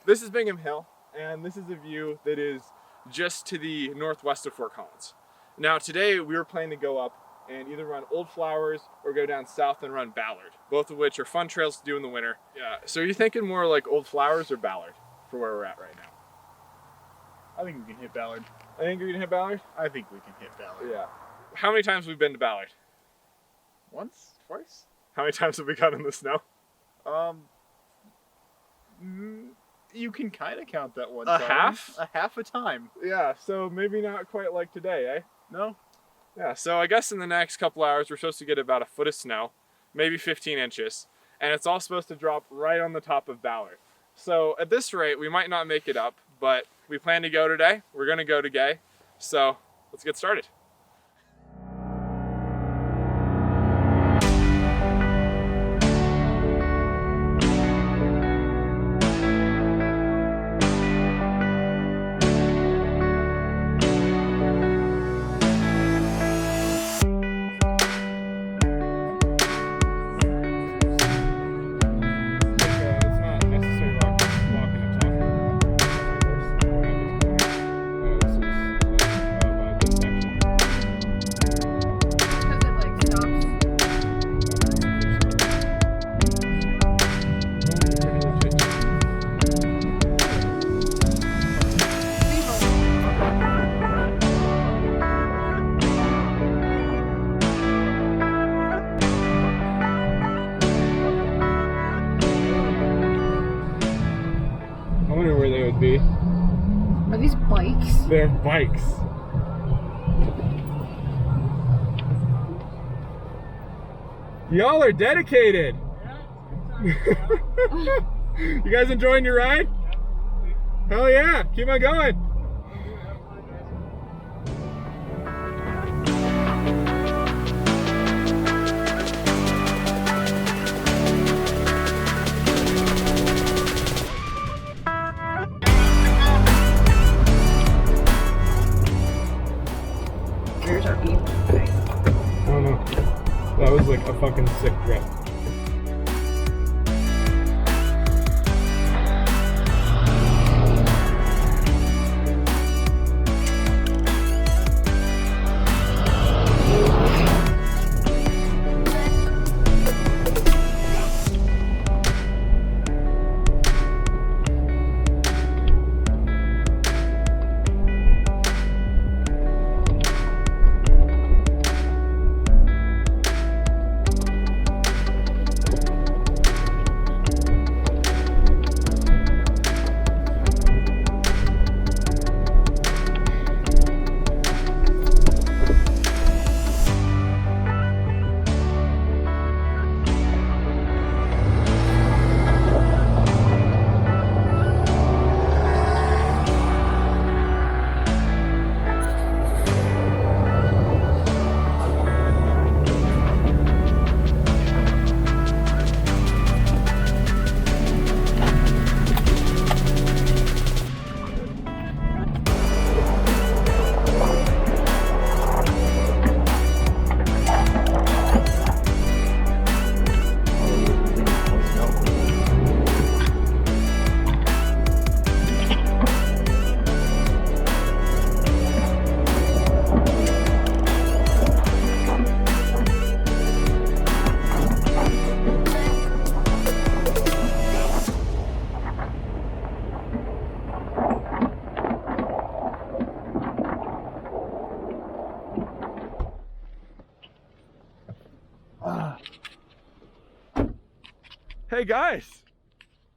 This is Bingham Hill, and this is a view that is just to the northwest of Fort Collins. Now today we were planning to go up and either run Old Flowers or go down south and run Ballard, both of which are fun trails to do in the winter. Yeah. So are you thinking more like Old Flowers or Ballard for where we're at right now? I think we can hit Ballard. I think you're gonna hit Ballard? I think we can hit Ballard. Yeah. How many times have we been to Ballard? Once? Twice? How many times have we got in the snow? You can kind of count that one A time. half? A half a time. Yeah, so maybe not quite like today, eh? No? Yeah, so I guess in the next couple hours we're supposed to get about a foot of snow, maybe 15 inches, and it's all supposed to drop right on the top of Ballard. So at this rate, we might not make it up, but we plan to go today. We're gonna go today, so let's get started. I wonder where they would be. Are these bikes? They're bikes. Y'all are dedicated. You guys enjoying your ride? Hell yeah, keep on going. Yours are being nice. I don't know. That was like a fucking sick grip. Hey guys!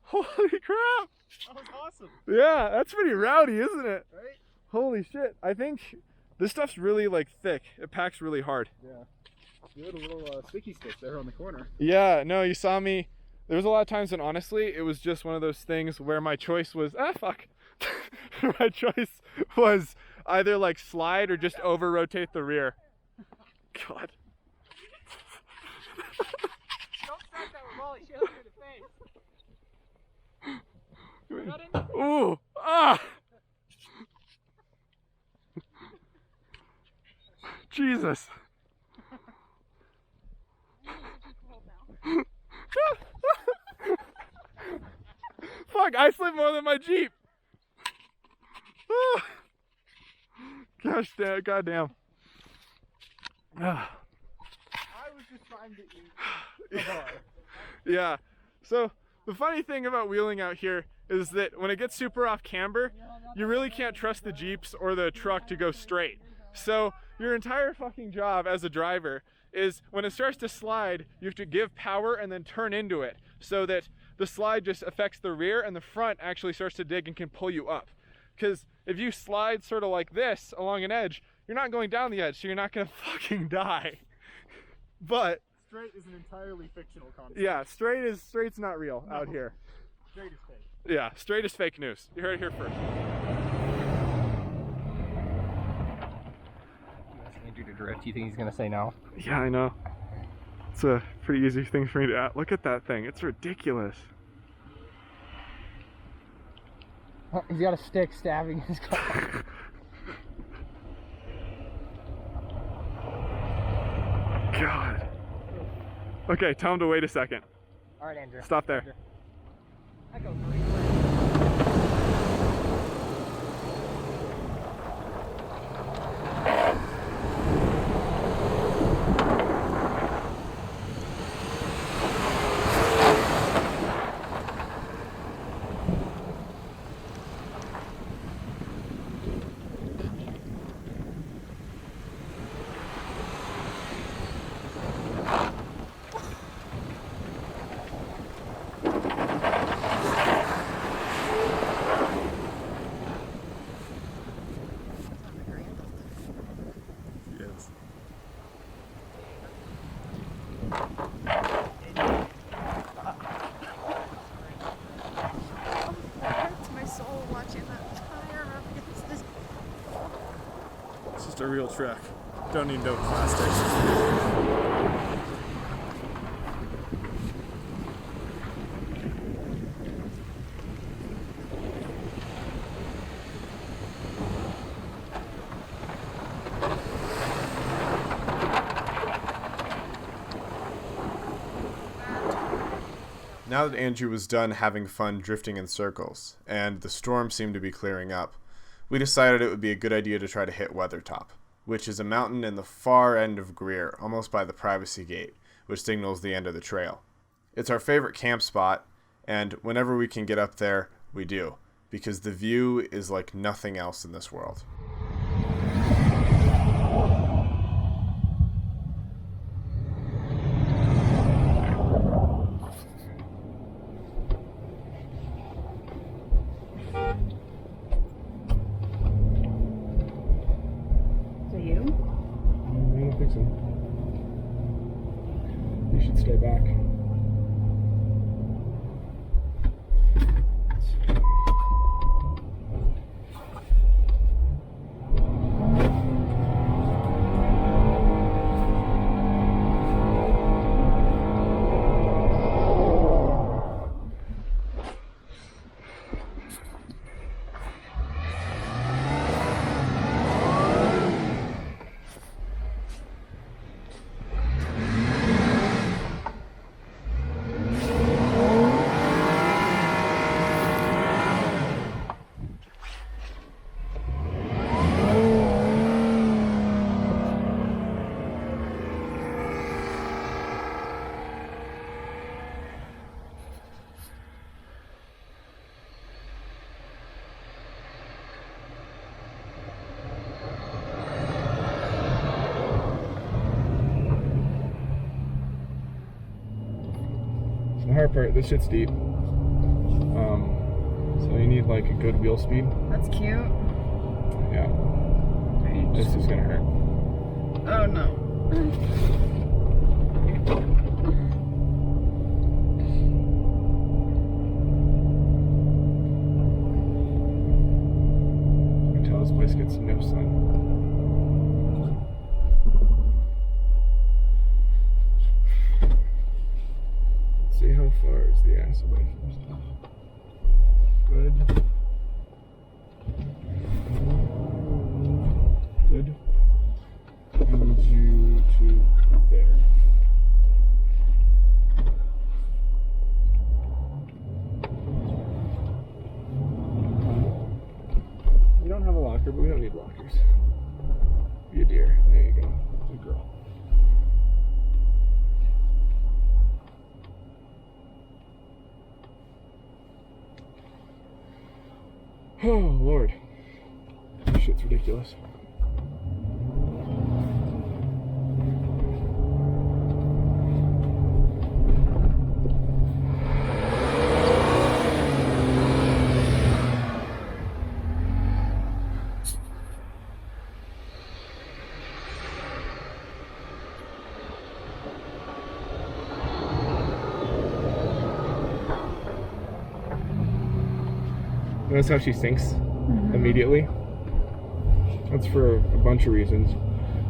Holy crap! That was awesome. Yeah, that's pretty rowdy, isn't it? Right? Holy shit. I think this stuff's really like thick. It packs really hard. Yeah. You had a little sticky stick there on the corner. Yeah, no, you saw me. There was a lot of times when honestly, it was just one of those things where my choice was, fuck. My choice was either like slide or just over rotate the rear. God. Don't start that with Wally. She has you in the face. Ooh. Ah. Jesus. Fuck, I slid slid more than my Jeep. Oh. Gosh, goddamn. I was just trying to eat the bar. Yeah. So the funny thing about wheeling out here is that when it gets super off camber, you really can't trust the Jeeps or the truck to go straight. So your entire fucking job as a driver is when it starts to slide, you have to give power and then turn into it so that the slide just affects the rear and the front actually starts to dig and can pull you up. Because if you slide sort of like this along an edge, you're not going down the edge, so you're not gonna fucking die. But Straight is an entirely fictional concept. yeah, straight's not real out here. Straight is fake. Yeah, straight is fake news. You heard it here first. Andrew to drift. Do you think he's gonna say no? Yeah, I know. It's a pretty easy thing for me to look at that thing. It's ridiculous. Oh, he's got a stick stabbing his car. God. Okay, tell him to wait a second. All right, Andrew. Stop there. Andrew. I go It's just a real truck. Don't need no plastic. Now that Andrew was done having fun drifting in circles, and the storm seemed to be clearing up, we decided it would be a good idea to try to hit Weathertop, which is a mountain in the far end of Greer, almost by the privacy gate, which signals the end of the trail. It's our favorite camp spot, and whenever we can get up there, we do, because the view is like nothing else in this world. You should stay back. The hard part, this shit's deep. So you need like a good wheel speed. That's cute. Yeah. This is gonna hurt. Oh no. I can tell this place gets no sun. See how far is the ass away from stuff. Good. Good. I need you to there. locker, but we don't need lockers. Be a deer. There you go. Good girl. Oh, Lord. This shit's ridiculous. Notice how she sinks immediately? That's for a bunch of reasons.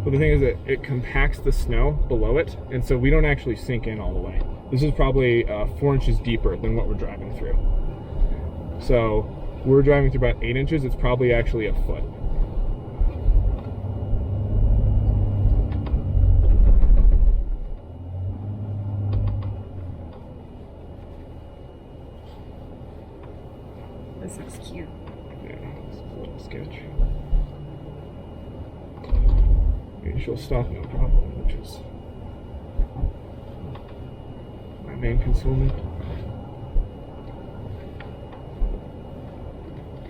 But the thing is that it compacts the snow below it, and so we don't actually sink in all the way. This is probably 4 inches deeper than what we're driving through. So we're driving through about 8 inches, it's probably actually a foot. This looks cute. Yeah, it's a little sketch. Maybe she'll stop no problem, which is my main concern.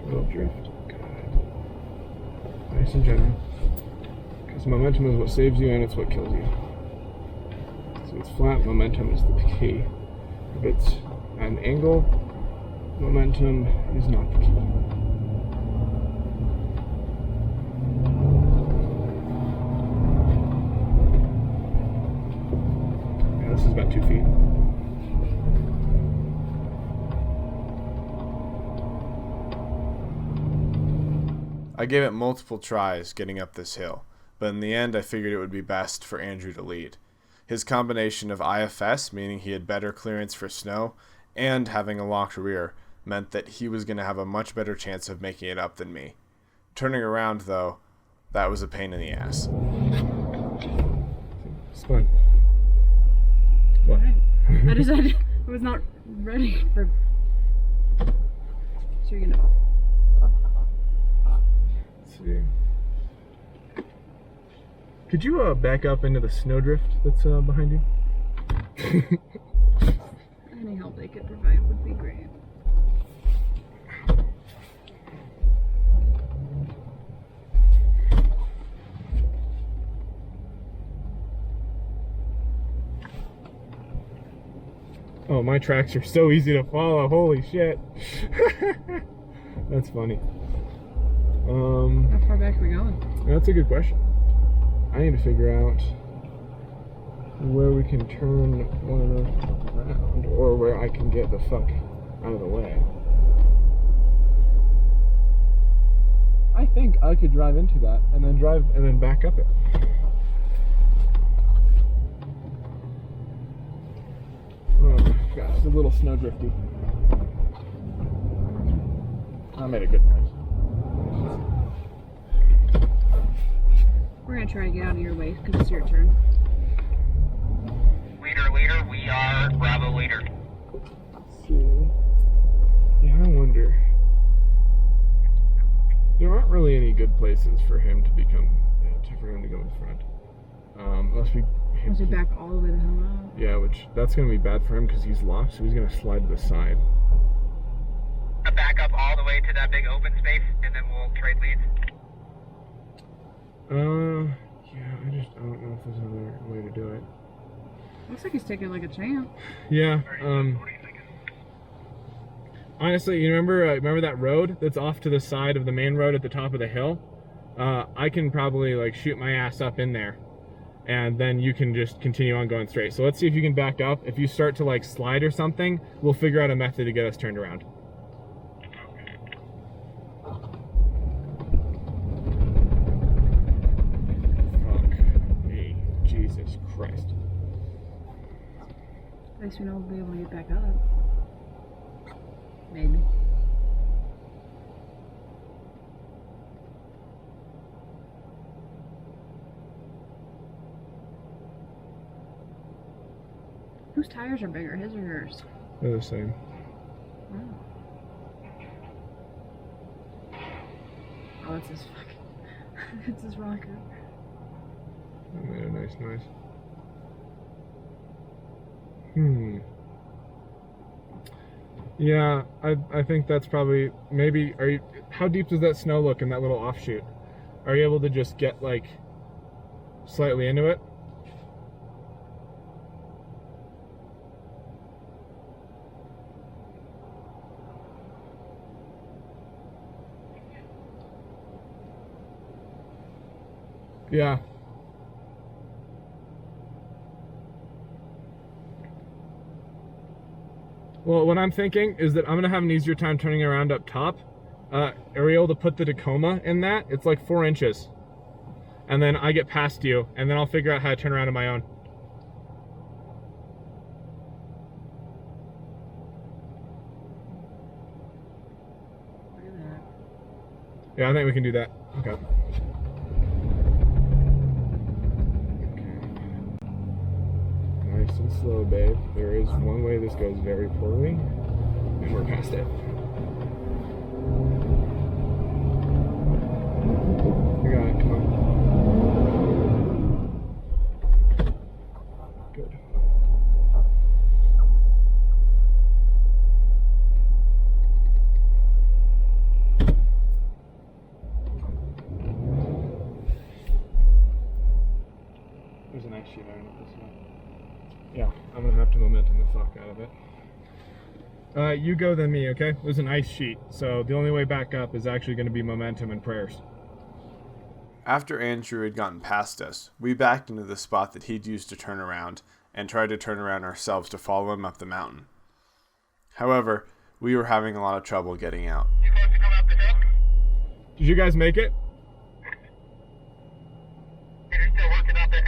Little drift. Good. Nice and gentle. Because momentum is what saves you and it's what kills you. So it's flat, momentum is the key. If it's at an angle, momentum is not the key. Yeah, this is about 2 feet. I gave it multiple tries getting up this hill, but in the end I figured it would be best for Andrew to lead. His combination of IFS, meaning he had better clearance for snow, and having a locked rear meant that he was going to have a much better chance of making it up than me. Turning around, though, that was a pain in the ass. Spun. What? I decided I was not ready for. So you're gonna. Let's see. Could you back up into the snowdrift that's behind you? Any help they could provide would be great. Oh, my tracks are so easy to follow. Holy shit. That's funny. How far back are we going? That's a good question. I need to figure out where we can turn one of those around, or where I can get the fuck out of the way. I think I could drive into that and then back up it. Oh gosh, it's a little snowdrifty. I made a good noise. We're gonna try to get out of your way because it's your turn. Leader, we are Bravo leader. Let's see. Yeah, I wonder. There aren't really any good places for him to become, for him to go in front. Unless we. Once we back all the way the hell out. Yeah, which that's gonna be bad for him because he's lost, so he's gonna slide to the side. Back up all the way to that big open space, and then we'll trade leads. Yeah, I don't know if there's another way to do it. Looks like he's taking like a champ. Yeah, honestly, you remember that road that's off to the side of the main road at the top of the hill? I can probably like shoot my ass up in there, and then you can just continue on going straight. So let's see if you can back up. If you start to like slide or something, we'll figure out a method to get us turned around. Jesus Christ. At least we know we'll be able to get back up. Maybe. Whose tires are bigger, his or yours? They're the same. Oh. Oh, it's his fucking. It's his rocker. That made a nice noise. Yeah, I think that's probably, maybe, how deep does that snow look in that little offshoot? Are you able to just get like slightly into it? Yeah. Well, what I'm thinking is that I'm gonna have an easier time turning around up top. Are we able to put the Tacoma in that? It's like 4 inches. And then I get past you, and then I'll figure out how to turn around on my own. Look at that. Yeah, I think we can do that. Okay. Nice and slow, babe. There is one way this goes very poorly, and we're past it. You got it, come on. Good. There's an ice sheet underneath this one. Yeah, I'm gonna have to momentum the fuck out of it. You go then me, okay? There's an ice sheet, so the only way back up is actually gonna be momentum and prayers. After Andrew had gotten past us, we backed into the spot that he'd used to turn around and tried to turn around ourselves to follow him up the mountain. However, we were having a lot of trouble getting out. You supposed to come up the hill? Did you guys make it? You're still working up it.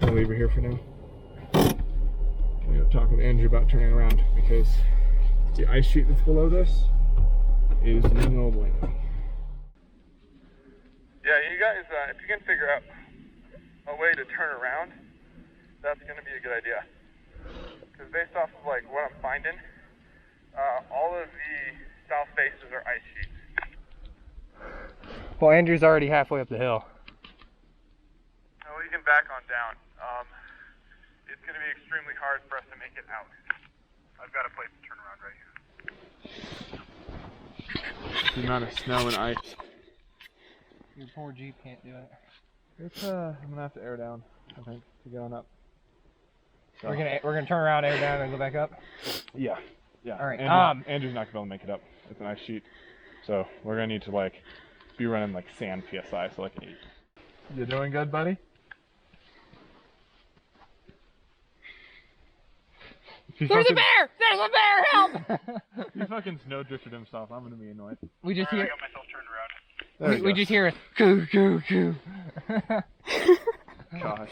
I'll leave her here for now. I'm gonna talk with Andrew about turning around because the ice sheet that's below this is no bueno. Yeah, you guys, if you can figure out a way to turn around, that's gonna be a good idea. Because based off of like what I'm finding, all of the south faces are ice sheets. Well, Andrew's already halfway up the hill. Well, you can back on down. It's going to be extremely hard for us to make it out. I've got a place to turn around right here. The amount of snow and ice. Your poor Jeep can't do it. It's I'm gonna have to air down, I think, to get on up. So. We're gonna turn around, air down, and go back up. Yeah. All right. Andrew's not gonna be able to make it up. It's an ice sheet, so we're gonna need to like be running like sand psi, so like 8. You doing good, buddy? There's a bear! There's a bear! Help! He fucking snow drifted himself. I'm gonna be annoyed. We just hear. I got myself turned around. We just hear a coo coo coo. Gosh.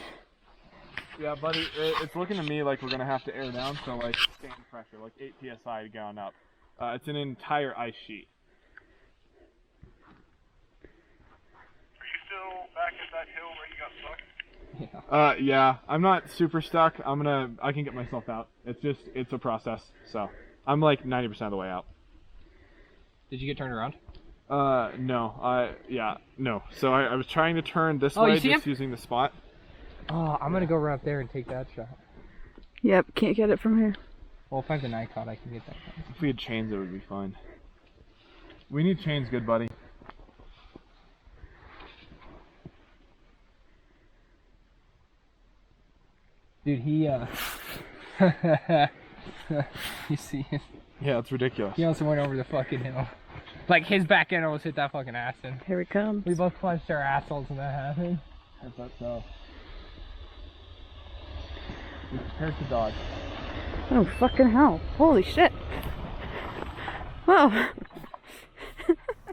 Yeah, buddy, it's looking to me like we're gonna have to air down, so like sand pressure, like 8 psi going up. It's an entire ice sheet. Are you still back at that hill where you got stuck? Yeah, I'm not super stuck. I can get myself out. It's a process. So I'm like 90% of the way out. Did you get turned around? No. No. So I was trying to turn this Oh, way you see just him? using the spot. Oh, I'm gonna go run up there and take that shot. Yep, can't get it from here. Well, if I have the Nikon, I can get that shot. If we had chains, it would be fine. We need chains, good buddy. Dude, he you see him? Yeah, it's ridiculous. He also went over the fucking hill. Like his back end almost hit that fucking acid. Here it comes. We both clenched our assholes when that happened. I thought so. Here's the dog. Oh, fucking hell. Holy shit. Whoa.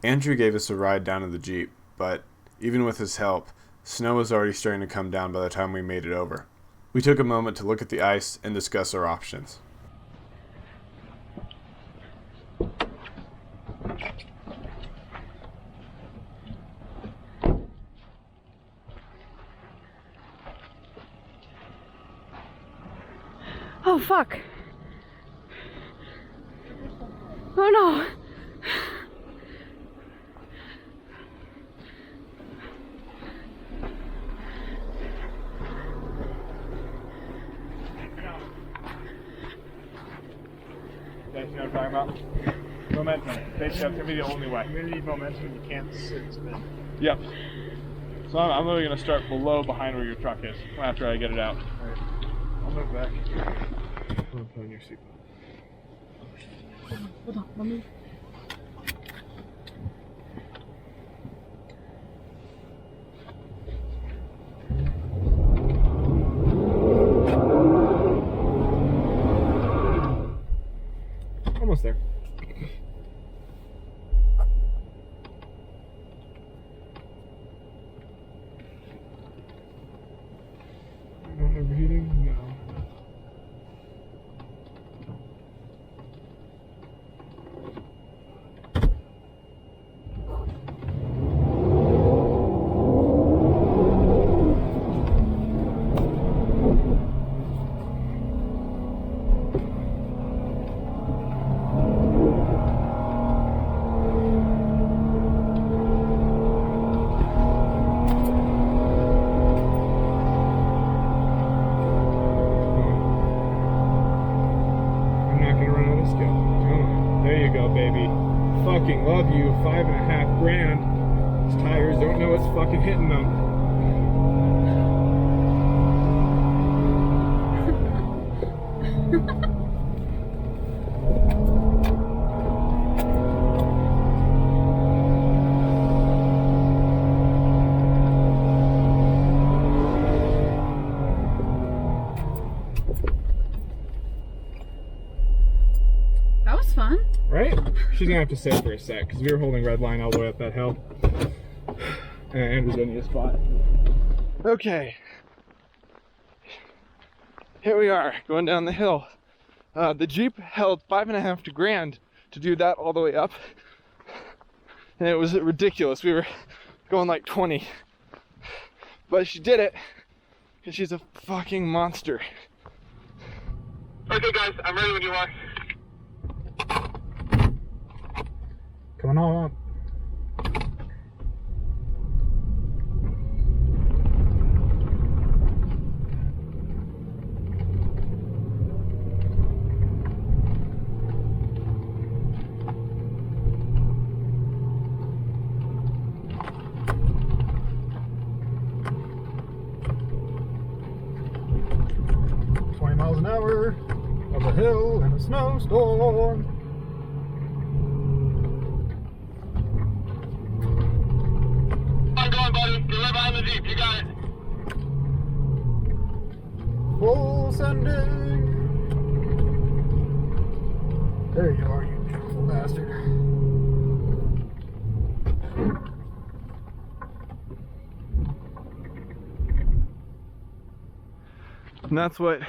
Andrew gave us a ride down to the Jeep, but even with his help, snow was already starting to come down by the time we made it over. We took a moment to look at the ice and discuss our options. Oh, fuck. Oh, no. Yeah, you know what I'm talking about? Momentum. That's gonna be the only way. You're gonna need momentum. You can't sit and spin. Yep. So I'm literally gonna start behind where your truck is after I get it out. Alright. I'll move back. I'll put on your seatbelt. Hold on, let me. Almost there. Not overheating? No. Fucking love you, $5,500. These tires don't know what's fucking hitting them. That was fun. Right? She's gonna have to sit for a sec because we were holding red line all the way up that hill. And was in a spot. Okay. Here we are, going down the hill. The Jeep held $5,500 to do that all the way up. And it was ridiculous. We were going like 20. But she did it because she's a fucking monster. Okay guys, I'm ready when you are. Coming on up. Miles an hour up a hill in a snowstorm. I'm going, buddy. You're right behind the Jeep. You got it. Full sending. There you are, you beautiful bastard. And that's what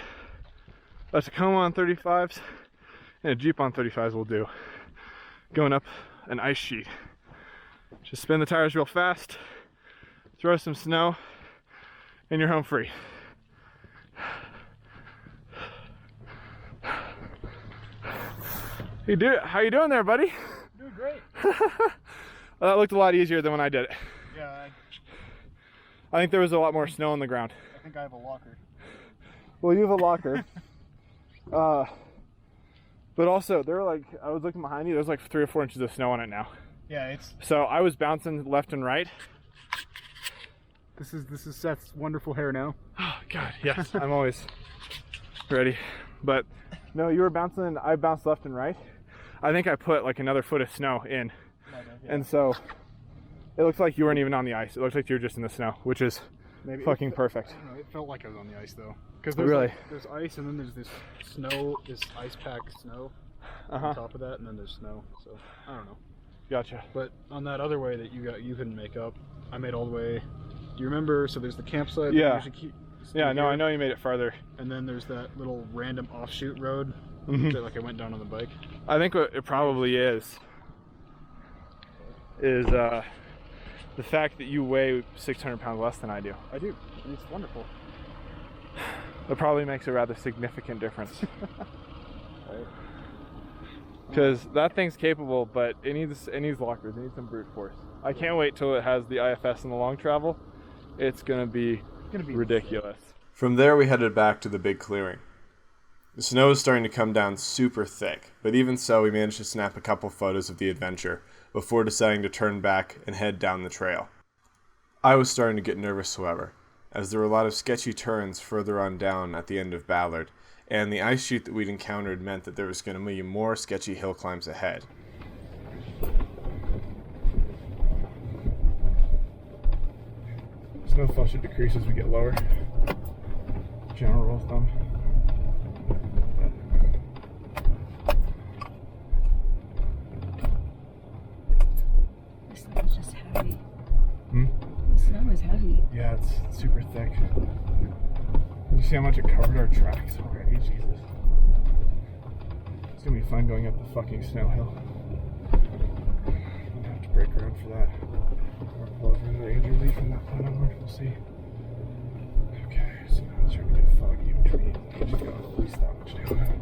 a Tacoma on 35s and a Jeep on 35s will do. Going up an ice sheet. Just spin the tires real fast, throw some snow, and you're home free. How you doing there, buddy? Doing great. Well, that looked a lot easier than when I did it. Yeah, I think there was a lot more snow on the ground. I think I have a locker. Well, you have a locker. But also, there were like, I was looking behind you, there's like 3 or 4 inches of snow on it now. Yeah, it's. So I was bouncing left and right. This is Seth's wonderful hair now. Oh God, yes, I'm always ready. But no, you were bouncing, I bounced left and right. I think I put like another foot of snow in. Yeah. And so it looked like you weren't even on the ice. It looked like you were just in the snow, which is fucking perfect. I don't know, it felt like I was on the ice though. Because there's ice and then there's this snow, this ice pack snow on top of that, and then there's snow. So I don't know. Gotcha. But on that other way that you couldn't make up, I made all the way. Do you remember? So there's the campsite. Yeah. That you Yeah, no, I know you made it farther. And then there's that little random offshoot road that like I went down on the bike. I think what it probably is the fact that you weigh 600 pounds less than I do. I do. And it's wonderful. It probably makes a rather significant difference. Because that thing's capable, but it needs lockers. It needs some brute force. I can't wait till it has the IFS in the long travel. It's gonna be ridiculous. From there, we headed back to the big clearing. The snow is starting to come down super thick, but even so, we managed to snap a couple photos of the adventure before deciding to turn back and head down the trail. I was starting to get nervous, however, as there were a lot of sketchy turns further on down at the end of Ballard, and the ice sheet that we'd encountered meant that there was going to be more sketchy hill climbs ahead. Snowfall should decrease as we get lower. General rule of thumb. The snow is just heavy. The snow is heavy. Yeah, it's super thick. You see how much it covered our tracks already? Jesus. It's gonna be fun going up the fucking snow hill. I'm gonna have to break around for that. Or pull over the Ranger leaf from that point onward. We'll see. Okay, so now it's starting to get foggy, which we need to go at least that much down.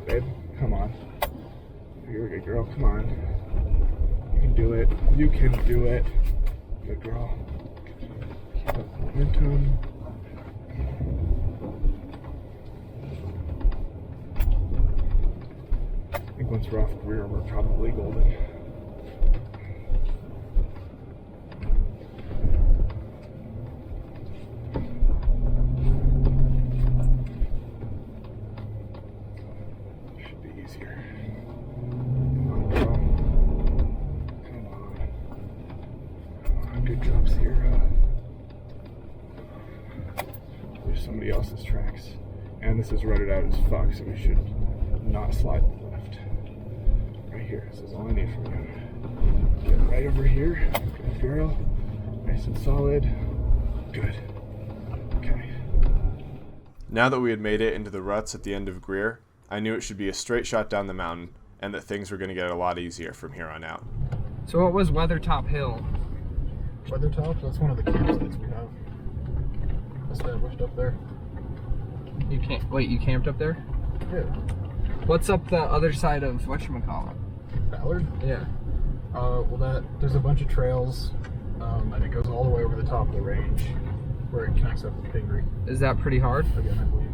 Babe, come on. You're a good girl, come on. You can do it. You can do it. Good girl. Keep up momentum. I think once we're off Greer, we're probably golden. Somebody else's tracks, and this is rutted out as fuck, so we should not slide left. Right here, this is all I need from you. Get right over here, good girl, nice and solid, good. Okay. Now that we had made it into the ruts at the end of Greer, I knew it should be a straight shot down the mountain, and that things were going to get a lot easier from here on out. So what was Weathertop Hill? Weathertop? That's one of the campsites we have established up there. You can't wait. You camped up there? Yeah. What's up the other side of whatchamacallit? Ballard? Yeah. Well, there's a bunch of trails, and it goes all the way over the top of the range, where it connects up with Pingree. Is that pretty hard? Again, I believe.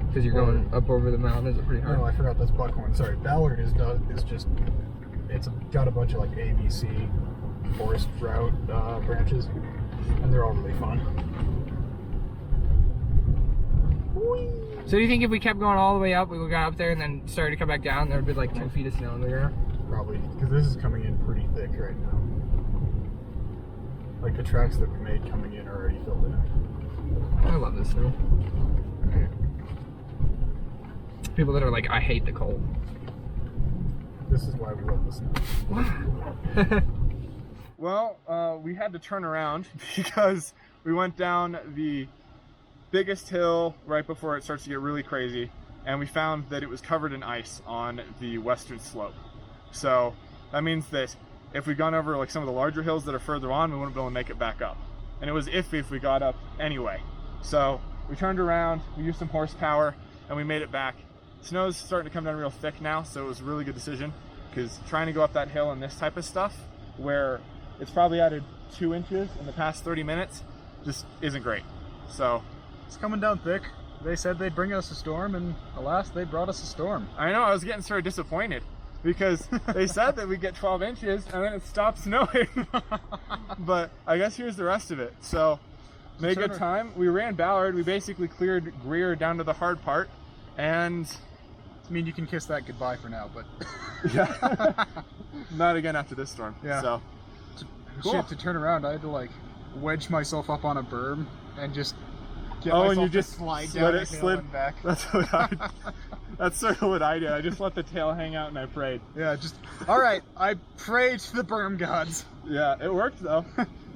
Because you're going up over the mountain. Is it pretty hard? No, I forgot that's Buckhorn. Sorry, Ballard is just got a bunch of like A, B, C forest route branches, and they're all really fun. So do you think if we kept going all the way up, we got up there and then started to come back down, there would be like 2 feet of snow in the ground? Probably, because this is coming in pretty thick right now. Like the tracks that we made coming in are already filled in. I love this snow. Okay. People that are like, I hate the cold. This is why we love the snow. Well, we had to turn around because we went down the biggest hill right before it starts to get really crazy, and we found that it was covered in ice on the western slope. So that means that if we'd gone over like some of the larger hills that are further on, we wouldn't be able to make it back up. And it was iffy if we got up anyway. So we turned around, we used some horsepower, and we made it back. Snow's starting to come down real thick now, so it was a really good decision, because trying to go up that hill in this type of stuff, where it's probably added 2 inches in the past 30 minutes, just isn't great. So it's coming down thick. They said they'd bring us a storm, and alas, they brought us a storm. I know, I was getting sort of disappointed, because they said that we'd get 12 inches, and then it stopped snowing. But I guess here's the rest of it. So, made a good time. We ran Ballard. We basically cleared Greer down to the hard part, and I mean, you can kiss that goodbye for now, but yeah, not again after this storm. Yeah. So, cool. Shit, to turn around, I had to like wedge myself up on a berm and just get and myself you just to slide slid down it, the hill slid and back. That's what I. That's sort of what I did. I just let the tail hang out and I prayed. Yeah, just all right. I prayed to the berm gods. Yeah, it worked though.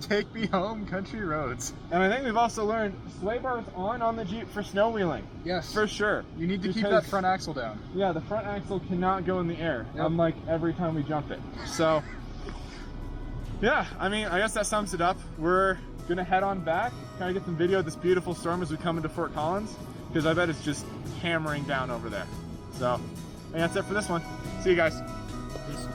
Take me home, country roads. And I think we've also learned sway bars on the Jeep for snow wheeling. Yes. For sure. You need to keep Because- that front axle down. Yeah, the front axle cannot go in the air, Yep. unlike every time we jump it. So, yeah, I mean, I guess that sums it up. We're gonna head on back, kind of get some video of this beautiful storm as we come into Fort Collins, because I bet it's just hammering down over there. So, I think that's it for this one. See you guys. Peace.